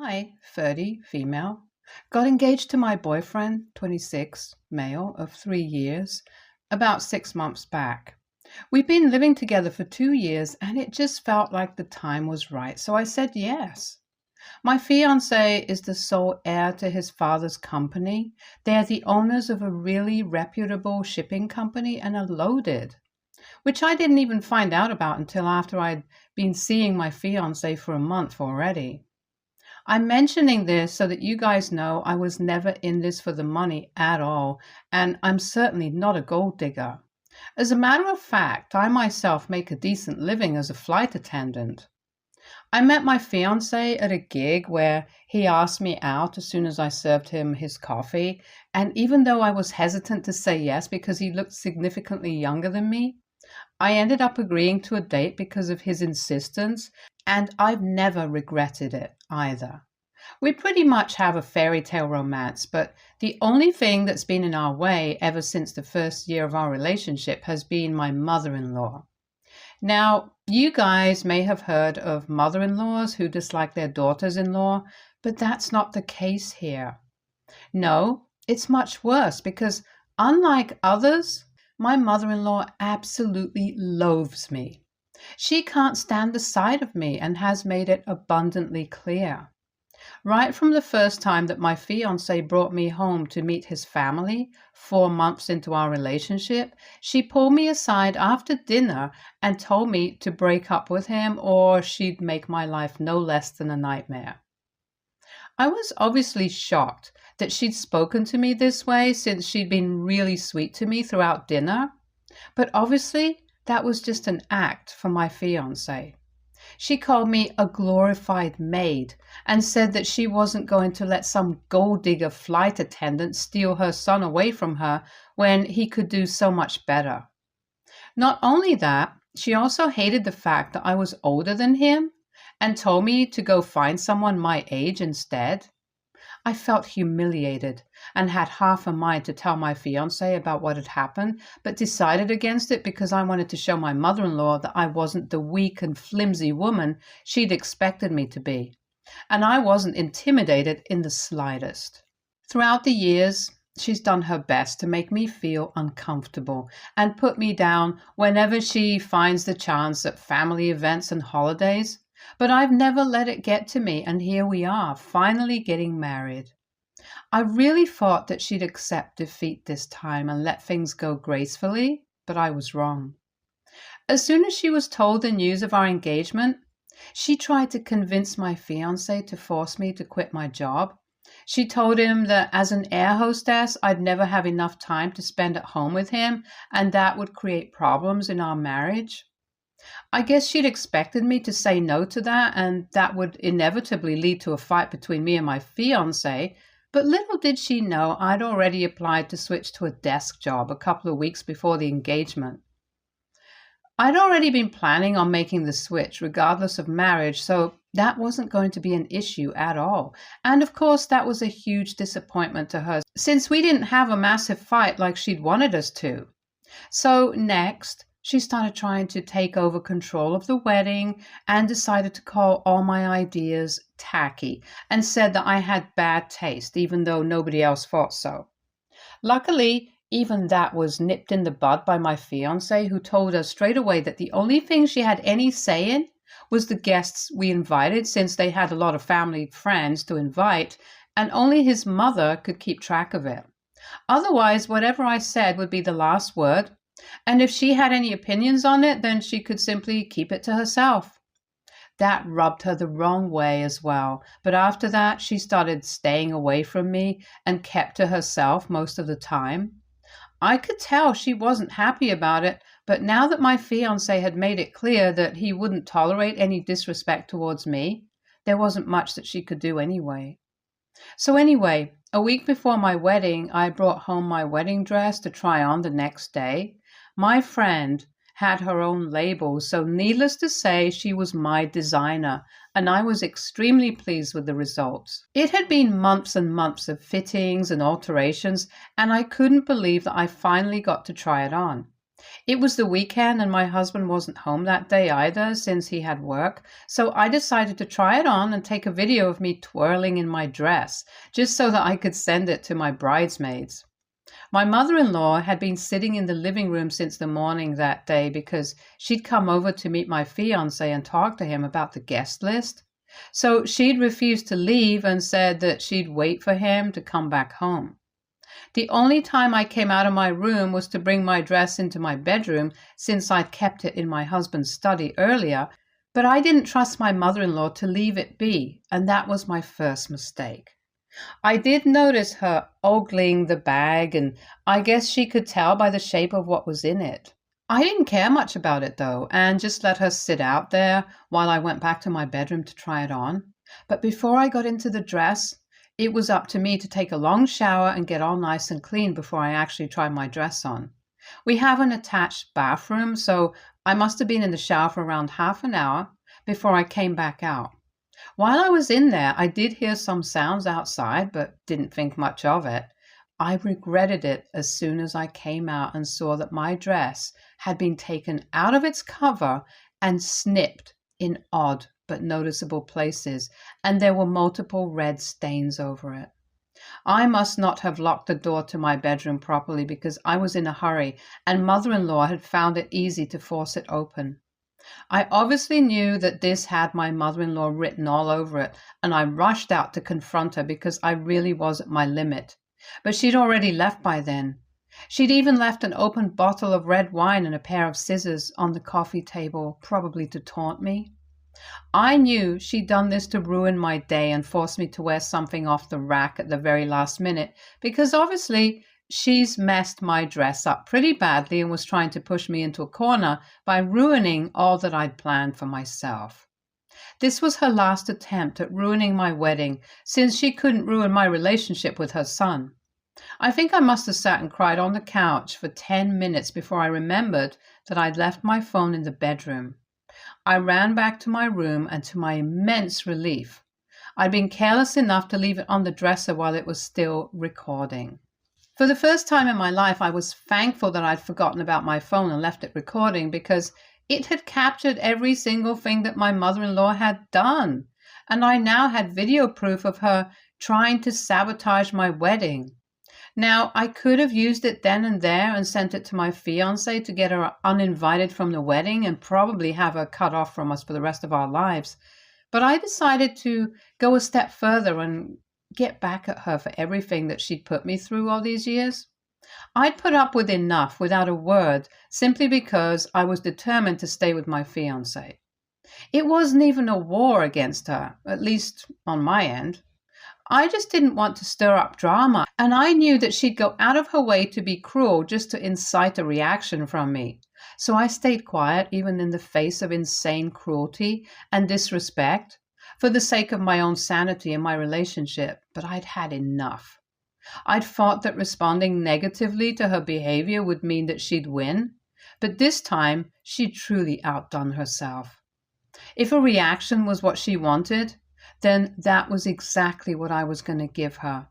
I, 30, female, got engaged to my boyfriend, 26, male, of 3 years, about 6 months back. We've been living together for 2 years and it just felt like the time was right, so I said yes. My fiance is the sole heir to his father's company. They're the owners of a really reputable shipping company and are loaded, which I didn't even find out about until after I'd been seeing my fiance for a month already. I'm mentioning this so that you guys know I was never in this for the money at all, and I'm certainly not a gold digger. As a matter of fact, I myself make a decent living as a flight attendant. I met my fiance at a gig where he asked me out as soon as I served him his coffee, and even though I was hesitant to say yes because he looked significantly younger than me, I ended up agreeing to a date because of his insistence, and I've never regretted it either. We pretty much have a fairy tale romance, but the only thing that's been in our way ever since the first year of our relationship has been my mother-in-law. Now, you guys may have heard of mother-in-laws who dislike their daughters-in-law, but that's not the case here. No, it's much worse because, unlike others, my mother-in-law absolutely loathes me. She can't stand the sight of me and has made it abundantly clear. Right from the first time that my fiancé brought me home to meet his family, 4 months into our relationship, she pulled me aside after dinner and told me to break up with him or she'd make my life no less than a nightmare. I was obviously shocked that she'd spoken to me this way since she'd been really sweet to me throughout dinner, but obviously that was just an act for my fiancé. She called me a glorified maid and said that she wasn't going to let some gold digger flight attendant steal her son away from her when he could do so much better. Not only that, she also hated the fact that I was older than him and told me to go find someone my age instead. I felt humiliated and had half a mind to tell my fiancé about what had happened, but decided against it because I wanted to show my mother-in-law that I wasn't the weak and flimsy woman she'd expected me to be, and I wasn't intimidated in the slightest. Throughout the years, she's done her best to make me feel uncomfortable and put me down whenever she finds the chance at family events and holidays. But I've never let it get to me, and here we are, finally getting married. I really thought that she'd accept defeat this time and let things go gracefully, but I was wrong. As soon as she was told the news of our engagement, she tried to convince my fiancé to force me to quit my job. She told him that as an air hostess, I'd never have enough time to spend at home with him, and that would create problems in our marriage. I guess she'd expected me to say no to that, and that would inevitably lead to a fight between me and my fiancé, but little did she know I'd already applied to switch to a desk job a couple of weeks before the engagement. I'd already been planning on making the switch regardless of marriage, so that wasn't going to be an issue at all. And of course, that was a huge disappointment to her, since we didn't have a massive fight like she'd wanted us to. So next, she started trying to take over control of the wedding and decided to call all my ideas tacky and said that I had bad taste, even though nobody else thought so. Luckily, even that was nipped in the bud by my fiancé, who told us straight away that the only thing she had any say in was the guests we invited, since they had a lot of family friends to invite, and only his mother could keep track of it. Otherwise, whatever I said would be the last word, and if she had any opinions on it, then she could simply keep it to herself. That rubbed her the wrong way as well, but after that she started staying away from me and kept to herself most of the time. I could tell she wasn't happy about it, but now that my fiancé had made it clear that he wouldn't tolerate any disrespect towards me, there wasn't much that she could do anyway. So anyway, a week before my wedding, I brought home my wedding dress to try on the next day. My friend had her own label, so needless to say, she was my designer, and I was extremely pleased with the results. It had been months and months of fittings and alterations, and I couldn't believe that I finally got to try it on. It was the weekend and my husband wasn't home that day either since he had work, so I decided to try it on and take a video of me twirling in my dress, just so that I could send it to my bridesmaids. My mother-in-law had been sitting in the living room since the morning that day because she'd come over to meet my fiancé and talk to him about the guest list. So she'd refused to leave and said that she'd wait for him to come back home. The only time I came out of my room was to bring my dress into my bedroom since I'd kept it in my husband's study earlier, but I didn't trust my mother-in-law to leave it be, and that was my first mistake. I did notice her ogling the bag, and I guess she could tell by the shape of what was in it. I didn't care much about it though, and just let her sit out there while I went back to my bedroom to try it on. But before I got into the dress, it was up to me to take a long shower and get all nice and clean before I actually tried my dress on. We have an attached bathroom, so I must have been in the shower for around half an hour before I came back out. While I was in there, I did hear some sounds outside, but didn't think much of it. I regretted it as soon as I came out and saw that my dress had been taken out of its cover and snipped in odd but noticeable places, and there were multiple red stains over it. I must not have locked the door to my bedroom properly because I was in a hurry, and mother-in-law had found it easy to force it open. I obviously knew that this had my mother-in-law written all over it, and I rushed out to confront her because I really was at my limit. But she'd already left by then. She'd even left an open bottle of red wine and a pair of scissors on the coffee table, probably to taunt me. I knew she'd done this to ruin my day and force me to wear something off the rack at the very last minute, because obviously she's messed my dress up pretty badly and was trying to push me into a corner by ruining all that I'd planned for myself. This was her last attempt at ruining my wedding, since she couldn't ruin my relationship with her son. I think I must have sat and cried on the couch for 10 minutes before I remembered that I'd left my phone in the bedroom. I ran back to my room, and to my immense relief, I'd been careless enough to leave it on the dresser while it was still recording. For the first time in my life, I was thankful that I'd forgotten about my phone and left it recording, because it had captured every single thing that my mother-in-law had done, and I now had video proof of her trying to sabotage my wedding. Now, I could have used it then and there and sent it to my fiancé to get her uninvited from the wedding and probably have her cut off from us for the rest of our lives. But I decided to go a step further and get back at her for everything that she'd put me through all these years. I'd put up with enough without a word simply because I was determined to stay with my fiancé. It wasn't even a war against her, at least on my end. I just didn't want to stir up drama, and I knew that she'd go out of her way to be cruel just to incite a reaction from me. So I stayed quiet even in the face of insane cruelty and disrespect for the sake of my own sanity and my relationship, but I'd had enough. I'd thought that responding negatively to her behavior would mean that she'd win, but this time she'd truly outdone herself. If a reaction was what she wanted, then that was exactly what I was going to give her.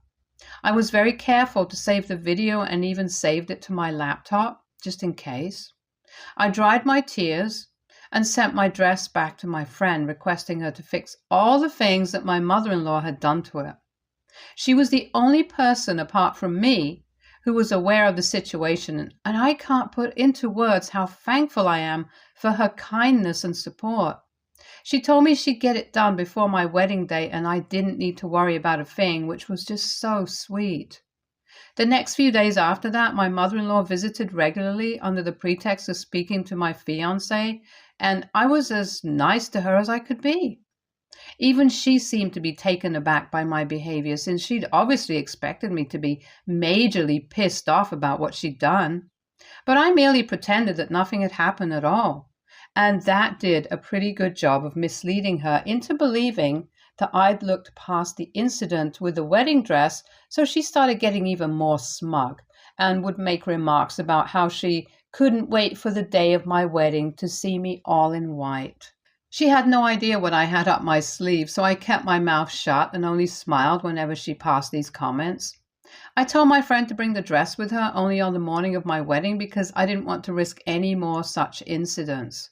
I was very careful to save the video and even saved it to my laptop, just in case. I dried my tears and sent my dress back to my friend, requesting her to fix all the things that my mother-in-law had done to it. She was the only person apart from me who was aware of the situation, and I can't put into words how thankful I am for her kindness and support. She told me she'd get it done before my wedding day and I didn't need to worry about a thing, which was just so sweet. The next few days after that, my mother-in-law visited regularly under the pretext of speaking to my fiancé, and I was as nice to her as I could be. Even she seemed to be taken aback by my behavior, since she'd obviously expected me to be majorly pissed off about what she'd done. But I merely pretended that nothing had happened at all. And that did a pretty good job of misleading her into believing that I'd looked past the incident with the wedding dress, so she started getting even more smug and would make remarks about how she couldn't wait for the day of my wedding to see me all in white. She had no idea what I had up my sleeve, so I kept my mouth shut and only smiled whenever she passed these comments. I told my friend to bring the dress with her only on the morning of my wedding because I didn't want to risk any more such incidents.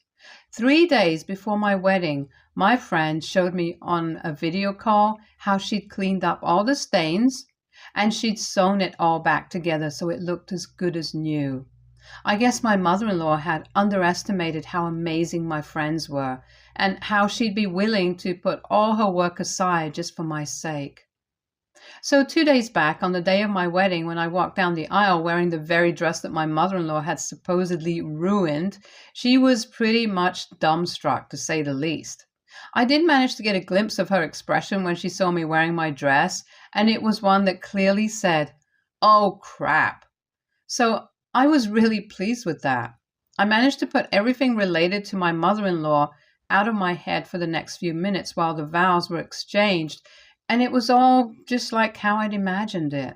3 days before my wedding, my friend showed me on a video call how she'd cleaned up all the stains and she'd sewn it all back together so it looked as good as new. I guess my mother-in-law had underestimated how amazing my friends were and how she'd be willing to put all her work aside just for my sake. So 2 days back, on the day of my wedding, when I walked down the aisle wearing the very dress that my mother-in-law had supposedly ruined, she was pretty much dumbstruck, to say the least. I did manage to get a glimpse of her expression when she saw me wearing my dress, and it was one that clearly said, "Oh crap." So I was really pleased with that. I managed to put everything related to my mother-in-law out of my head for the next few minutes while the vows were exchanged, and it was all just like how I'd imagined it.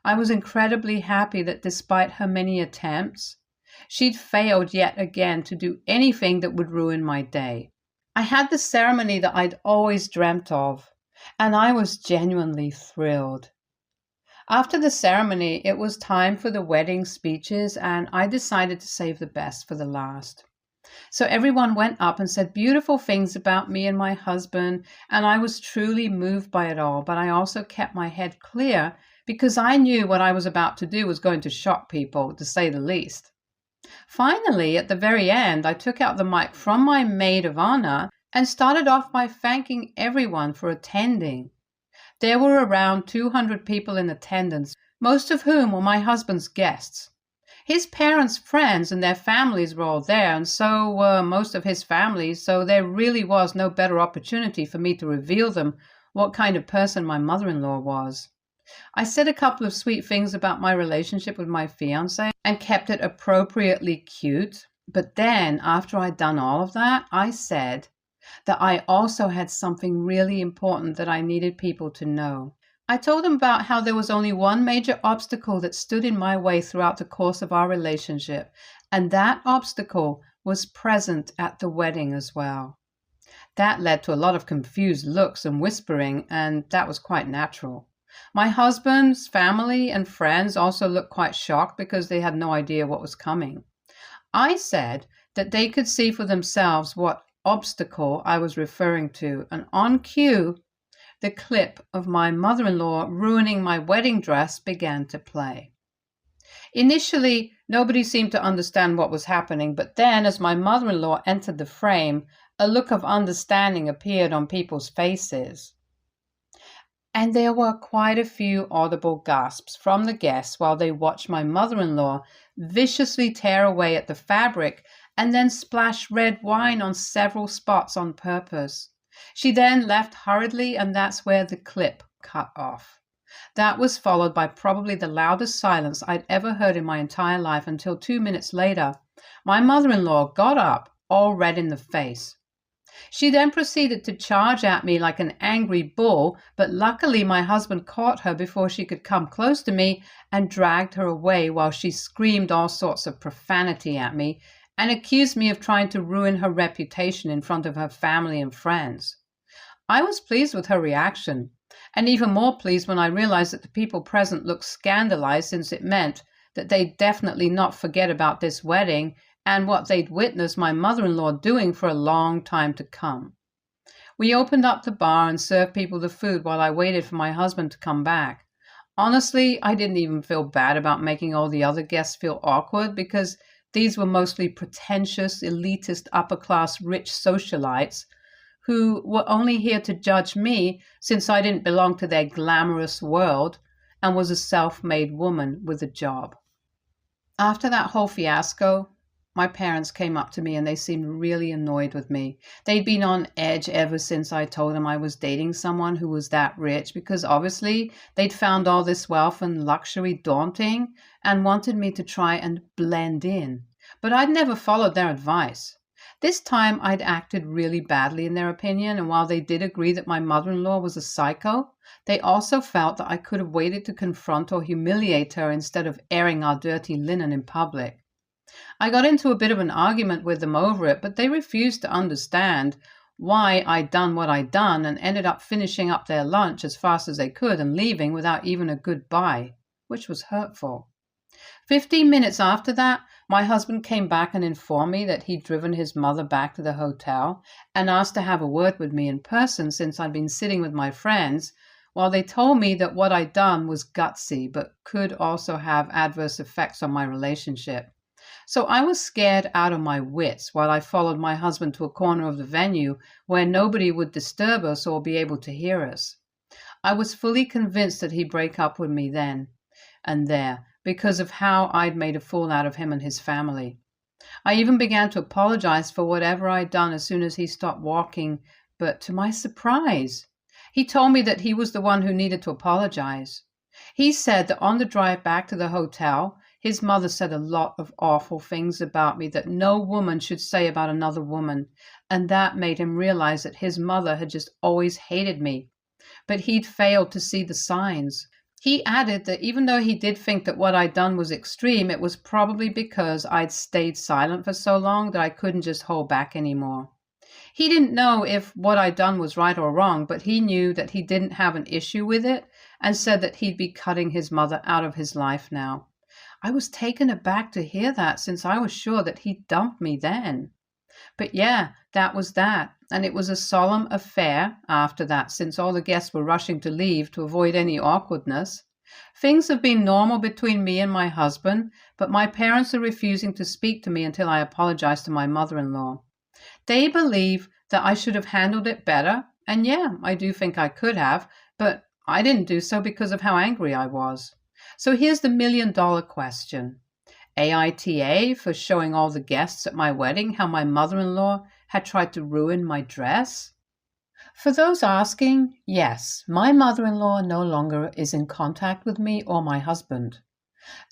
I was incredibly happy that despite her many attempts, she'd failed yet again to do anything that would ruin my day. I had the ceremony that I'd always dreamt of, and I was genuinely thrilled. After the ceremony, it was time for the wedding speeches, and I decided to save the best for the last. So everyone went up and said beautiful things about me and my husband, and I was truly moved by it all, but I also kept my head clear because I knew what I was about to do was going to shock people, to say the least. Finally, at the very end, I took out the mic from my maid of honor and started off by thanking everyone for attending. There were around 200 people in attendance, most of whom were my husband's guests. His parents' friends and their families were all there, and so were most of his family, so there really was no better opportunity for me to reveal them what kind of person my mother-in-law was. I said a couple of sweet things about my relationship with my fiancé and kept it appropriately cute, but then, after I'd done all of that, I said that I also had something really important that I needed people to know. I told them about how there was only one major obstacle that stood in my way throughout the course of our relationship, and that obstacle was present at the wedding as well. That led to a lot of confused looks and whispering, and that was quite natural. My husband's family and friends also looked quite shocked because they had no idea what was coming. I said that they could see for themselves what obstacle I was referring to, and on cue, the clip of my mother-in-law ruining my wedding dress began to play. Initially, nobody seemed to understand what was happening, but then, as my mother-in-law entered the frame, a look of understanding appeared on people's faces. And there were quite a few audible gasps from the guests while they watched my mother-in-law viciously tear away at the fabric and then splash red wine on several spots on purpose. She then left hurriedly, and that's where the clip cut off. That was followed by probably the loudest silence I'd ever heard in my entire life until 2 minutes later, my mother-in-law got up, all red in the face. She then proceeded to charge at me like an angry bull, but luckily my husband caught her before she could come close to me and dragged her away while she screamed all sorts of profanity at me and accused me of trying to ruin her reputation in front of her family and friends. I was pleased with her reaction, and even more pleased when I realized that the people present looked scandalized, since it meant that they'd definitely not forget about this wedding and what they'd witnessed my mother-in-law doing for a long time to come. We opened up the bar and served people the food while I waited for my husband to come back. Honestly, I didn't even feel bad about making all the other guests feel awkward, because these were mostly pretentious, elitist, upper-class, rich socialites who were only here to judge me since I didn't belong to their glamorous world and was a self-made woman with a job. After that whole fiasco, my parents came up to me and they seemed really annoyed with me. They'd been on edge ever since I told them I was dating someone who was that rich, because obviously they'd found all this wealth and luxury daunting and wanted me to try and blend in. But I'd never followed their advice. This time I'd acted really badly in their opinion, and while they did agree that my mother-in-law was a psycho, they also felt that I could have waited to confront or humiliate her instead of airing our dirty linen in public. I got into a bit of an argument with them over it, but they refused to understand why I'd done what I'd done and ended up finishing up their lunch as fast as they could and leaving without even a goodbye, which was hurtful. 15 minutes after that, my husband came back and informed me that he'd driven his mother back to the hotel and asked to have a word with me in person since I'd been sitting with my friends, while they told me that what I'd done was gutsy but could also have adverse effects on my relationship. So I was scared out of my wits while I followed my husband to a corner of the venue where nobody would disturb us or be able to hear us. I was fully convinced that he'd break up with me then and there because of how I'd made a fool out of him and his family. I even began to apologize for whatever I'd done as soon as he stopped walking, but to my surprise, he told me that he was the one who needed to apologize. He said that on the drive back to the hotel, his mother said a lot of awful things about me that no woman should say about another woman, and that made him realize that his mother had just always hated me, but he'd failed to see the signs. He added that even though he did think that what I'd done was extreme, it was probably because I'd stayed silent for so long that I couldn't just hold back anymore. He didn't know if what I'd done was right or wrong, but he knew that he didn't have an issue with it and said that he'd be cutting his mother out of his life now. I was taken aback to hear that since I was sure that he'd dumped me then. But yeah, that was that, and it was a solemn affair after that since all the guests were rushing to leave to avoid any awkwardness. Things have been normal between me and my husband, but my parents are refusing to speak to me until I apologize to my mother-in-law. They believe that I should have handled it better, and yeah, I do think I could have, but I didn't do so because of how angry I was. So here's the million-dollar question. AITA for showing all the guests at my wedding how my mother-in-law had tried to ruin my dress? For those asking, yes, my mother-in-law no longer is in contact with me or my husband.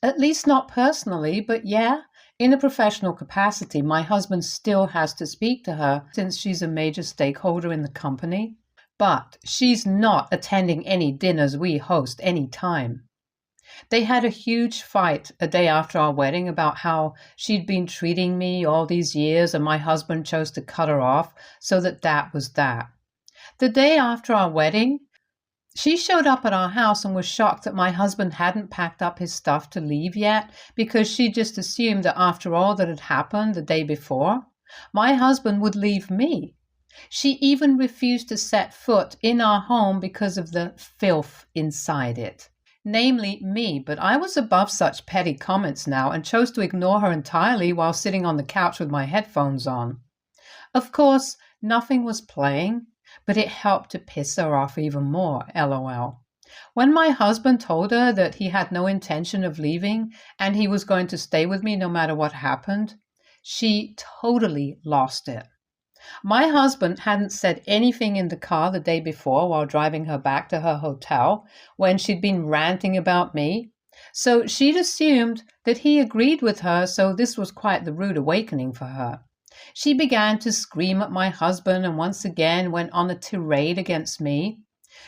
At least not personally, but yeah, in a professional capacity, my husband still has to speak to her since she's a major stakeholder in the company. But she's not attending any dinners we host any time. They had a huge fight a day after our wedding about how she'd been treating me all these years and my husband chose to cut her off, so that was that. The day after our wedding, she showed up at our house and was shocked that my husband hadn't packed up his stuff to leave yet because she just assumed that after all that had happened the day before, my husband would leave me. She even refused to set foot in our home because of the filth inside it. Namely me, but I was above such petty comments now and chose to ignore her entirely while sitting on the couch with my headphones on. Of course, nothing was playing, but it helped to piss her off even more, LOL. When my husband told her that he had no intention of leaving and he was going to stay with me no matter what happened, she totally lost it. My husband hadn't said anything in the car the day before while driving her back to her hotel when she'd been ranting about me, so she'd assumed that he agreed with her, so this was quite the rude awakening for her. She began to scream at my husband and once again went on a tirade against me.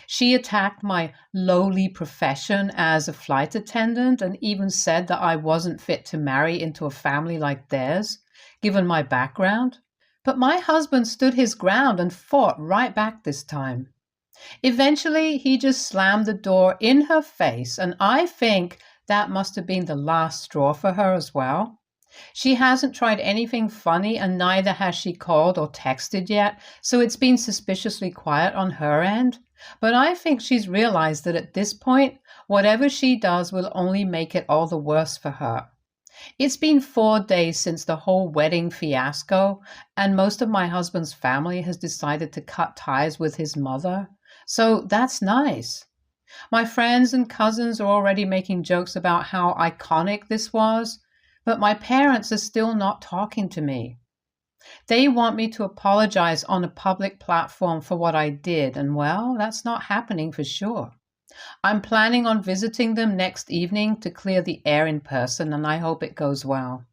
She attacked my lowly profession as a flight attendant and even said that I wasn't fit to marry into a family like theirs, given my background. But my husband stood his ground and fought right back this time. Eventually, he just slammed the door in her face, and I think that must have been the last straw for her as well. She hasn't tried anything funny, and neither has she called or texted yet, so it's been suspiciously quiet on her end. But I think she's realized that at this point, whatever she does will only make it all the worse for her. It's been 4 days since the whole wedding fiasco, and most of my husband's family has decided to cut ties with his mother. So that's nice. My friends and cousins are already making jokes about how iconic this was, but my parents are still not talking to me. They want me to apologize on a public platform for what I did, and well, that's not happening for sure. I'm planning on visiting them next evening to clear the air in person, and I hope it goes well.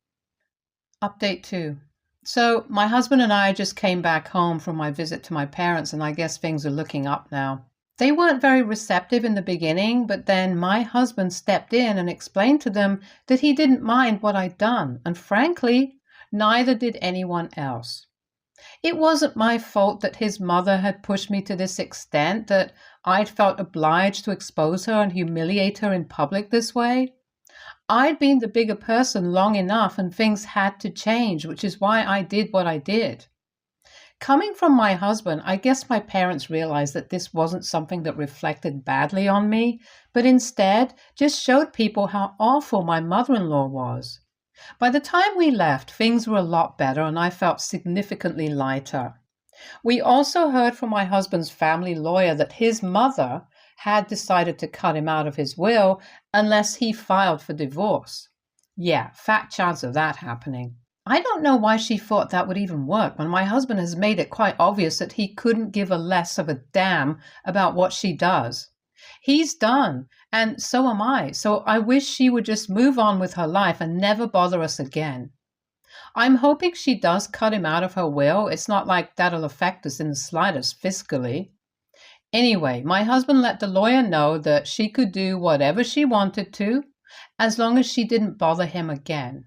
Update 2. So, my husband and I just came back home from my visit to my parents, and I guess things are looking up now. They weren't very receptive in the beginning, but then my husband stepped in and explained to them that he didn't mind what I'd done, and frankly, neither did anyone else. It wasn't my fault that his mother had pushed me to this extent, that I'd felt obliged to expose her and humiliate her in public this way. I'd been the bigger person long enough and things had to change, which is why I did what I did. Coming from my husband, I guess my parents realized that this wasn't something that reflected badly on me, but instead just showed people how awful my mother in law was. By the time we left, things were a lot better and I felt significantly lighter. We also heard from my husband's family lawyer that his mother had decided to cut him out of his will unless he filed for divorce. Yeah, fat chance of that happening. I don't know why she thought that would even work when my husband has made it quite obvious that he couldn't give a less of a damn about what she does. He's done, and so am I, so I wish she would just move on with her life and never bother us again. I'm hoping she does cut him out of her will. It's not like that'll affect us in the slightest fiscally. Anyway, my husband let the lawyer know that she could do whatever she wanted to, as long as she didn't bother him again.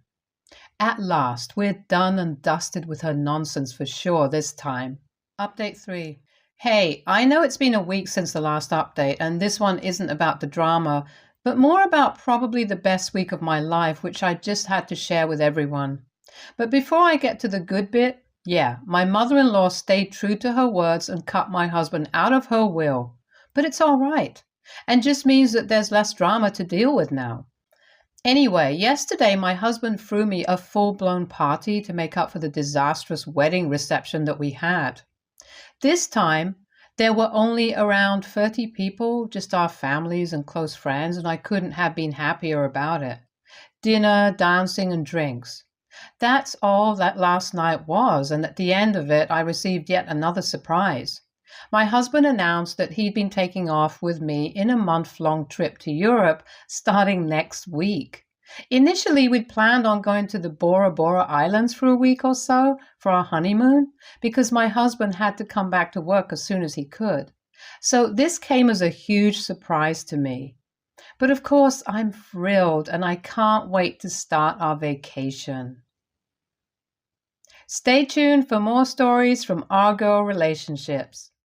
At last, we're done and dusted with her nonsense for sure this time. Update 3. Hey, I know it's been a week since the last update, and this one isn't about the drama, but more about probably the best week of my life, which I just had to share with everyone. But before I get to the good bit, yeah, my mother-in-law stayed true to her words and cut my husband out of her will. But it's all right, and just means that there's less drama to deal with now. Anyway, yesterday my husband threw me a full-blown party to make up for the disastrous wedding reception that we had. This time, there were only around 30 people, just our families and close friends, and I couldn't have been happier about it. Dinner, dancing, and drinks. That's all that last night was, and at the end of it, I received yet another surprise. My husband announced that he'd been taking off with me in a month-long trip to Europe starting next week. Initially, we'd planned on going to the Bora Bora Islands for a week or so for our honeymoon because my husband had to come back to work as soon as he could. So this came as a huge surprise to me. But of course, I'm thrilled and I can't wait to start our vacation. Stay tuned for more stories from our girl relationships.